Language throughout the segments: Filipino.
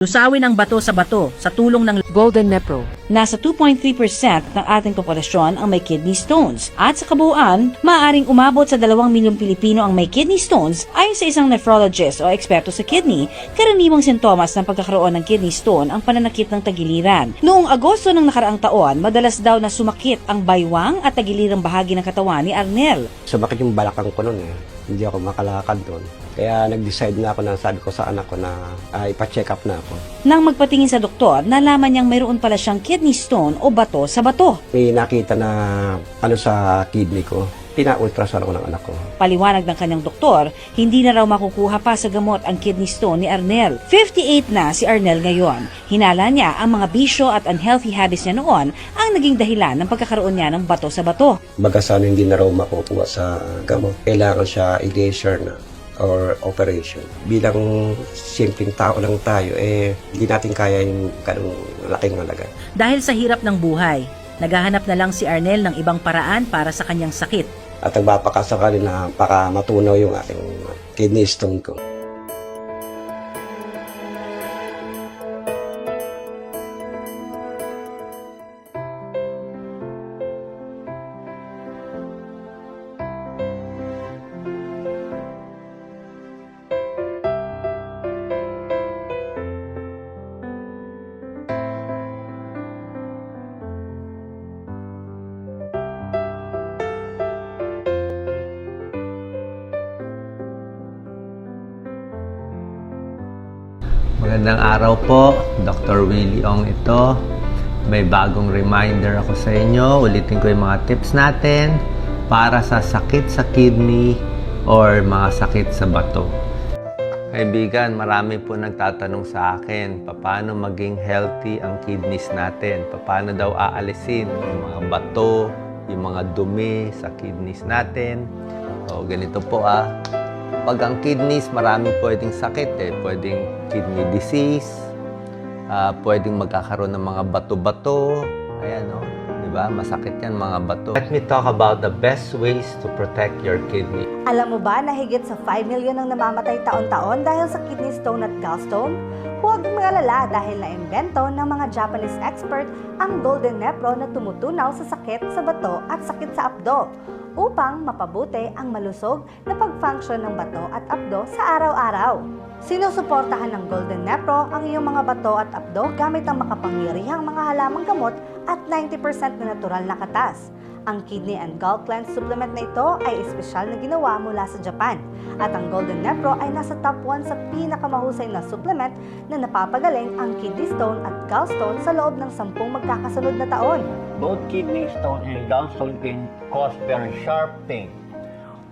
Lusawin ang bato sa tulong ng Golden Nepro. nasa 2.3% ng ating populasyon ang may kidney stones at sa kabuuan, maaaring umabot sa 2 milyong Pilipino ang may kidney stones ayon sa isang nephrologist o eksperto sa kidney. Karaniwang sintomas ng pagkakaroon ng kidney stone ang pananakit ng tagiliran. Noong Agosto ng nakaraang taon, madalas daw na sumakit ang baywang at tagilirang bahagi ng katawan ni Arnel. Sumakit yung balakang ko noon eh. Hindi ako makalakad doon. Kaya nag-decide na ako na sabi ko sa anak ko na ipa-check up na ako. Nang magpatingin sa doktor, nalaman niyang mayroon pala siyang kidney stone o bato sa bato. May nakita na sa kidney ko. Tina-ultrasound ako ng anak ko. Paliwanag ng kanyang doktor, hindi na raw makukuha pa sa gamot ang kidney stone ni Arnel. 58 na si Arnel ngayon. Hinala niya ang mga bisyo at unhealthy habits niya noon ang naging dahilan ng pagkakaroon niya ng bato sa bato. Baga hindi na raw makukuha sa gamot. Kailangan siya i-laser na or operation. Bilang simpleng tao lang tayo, hindi natin kaya yung ganung laking halaga. Dahil sa hirap ng buhay, naghahanap na lang si Arnel ng ibang paraan para sa kanyang sakit. At nagpapakasakali na baka matunaw yung aking kidney stone ko. Magandang araw po, Dr. Willie Ong ito. May bagong reminder ako sa inyo. Ulitin ko yung mga tips natin para sa sakit sa kidney or mga sakit sa bato. Kaibigan, marami po nagtatanong sa akin, paano maging healthy ang kidneys natin? Paano daw aalisin yung mga bato, yung mga dumi sa kidneys natin? So, ganito po Pag ang kidneys, maraming pwedeng sakit Pwedeng kidney disease, pwedeng magkakaroon ng mga bato-bato. Ayan diba? Masakit yan mga bato. Let me talk about the best ways to protect your kidney. Alam mo ba na higit sa 5 milyon ang namamatay taon-taon dahil sa kidney stone at gallstone? Huwag mag-alala dahil na-imbento ng mga Japanese expert ang Golden Nepro na tumutunaw sa sakit sa bato at sakit sa abdo upang mapabuti ang malusog na pag-function ng bato at abdo sa araw-araw. Sinusuportahan ng Golden Nepro ang iyong mga bato at abdo gamit ang makapangyarihang mga halamang gamot at 90% na natural na katas. Ang Kidney and Gall Cleanse supplement na ito ay espesyal na ginawa mula sa Japan. At ang Golden Nepro ay nasa top 1 sa pinakamahusay na supplement na napapagaling ang kidney stone at gallstone sa loob ng 10 magkakasunod na taon. Both kidney stone and gallstone can cause very sharp pain.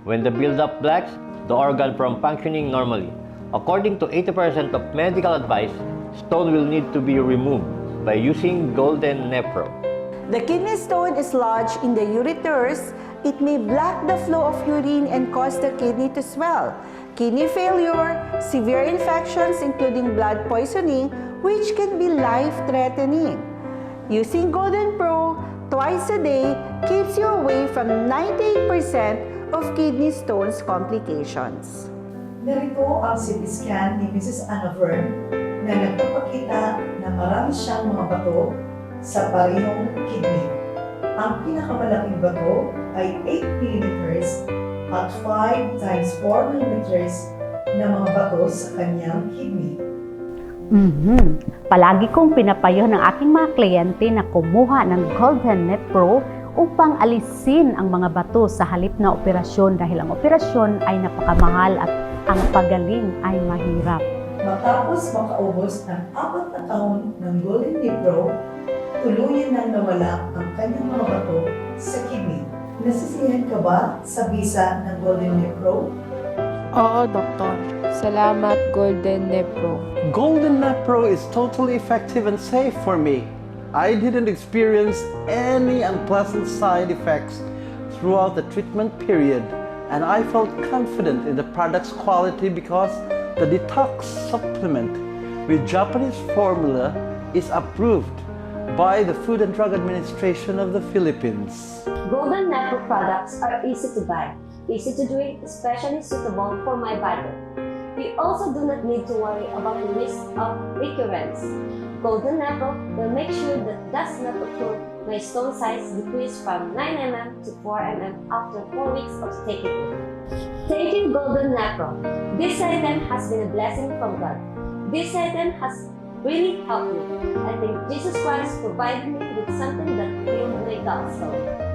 When the buildup blocks the organ from functioning normally. According to 80% of medical advice, stone will need to be removed by using Golden Nepro. The kidney stone is lodged in the ureters. It may block the flow of urine and cause the kidney to swell. Kidney failure, severe infections including blood poisoning, which can be life-threatening. Using Golden Pro twice a day keeps you away from 98% of kidney stones complications. Narito ang CT scan ni Mrs. Anna Vern na nagpapakita na marami siyang mga bato sa parehong kidney. Ang pinakamalaking bato ay 8 mm at 5 times 4 mm na mga bato sa kanyang kidney. Palagi kong pinapayo ng aking mga kliyente na kumuha ng Golden Nepro upang alisin ang mga bato sa halip na operasyon dahil ang operasyon ay napakamahal at ang pagaling ay mahirap. Matapos makaubos ng 4 na taon ng Golden Nepro, tuluyan nang nawala ang kanyang mga bato sa kidney. Nasisiyahan ka ba sa bisa ng Golden Nepro? Oo, Doktor. Salamat, Golden Nepro. Golden Nepro is totally effective and safe for me. I didn't experience any unpleasant side effects throughout the treatment period, and I felt confident in the product's quality because the detox supplement with Japanese formula is approved by the Food and Drug Administration of the Philippines. Golden Nepro products are easy to buy, easy to drink, especially suitable for my body. We also do not need to worry about the risk of recurrence. Golden Nepro will make sure that does not occur when stone size decrease from 9 mm to 4 mm after 4 weeks of taking it. Thank you, Golden Nepro. This item has been a blessing from God. This item has really helped me. I think Jesus Christ provided me with something that healed my gallstone.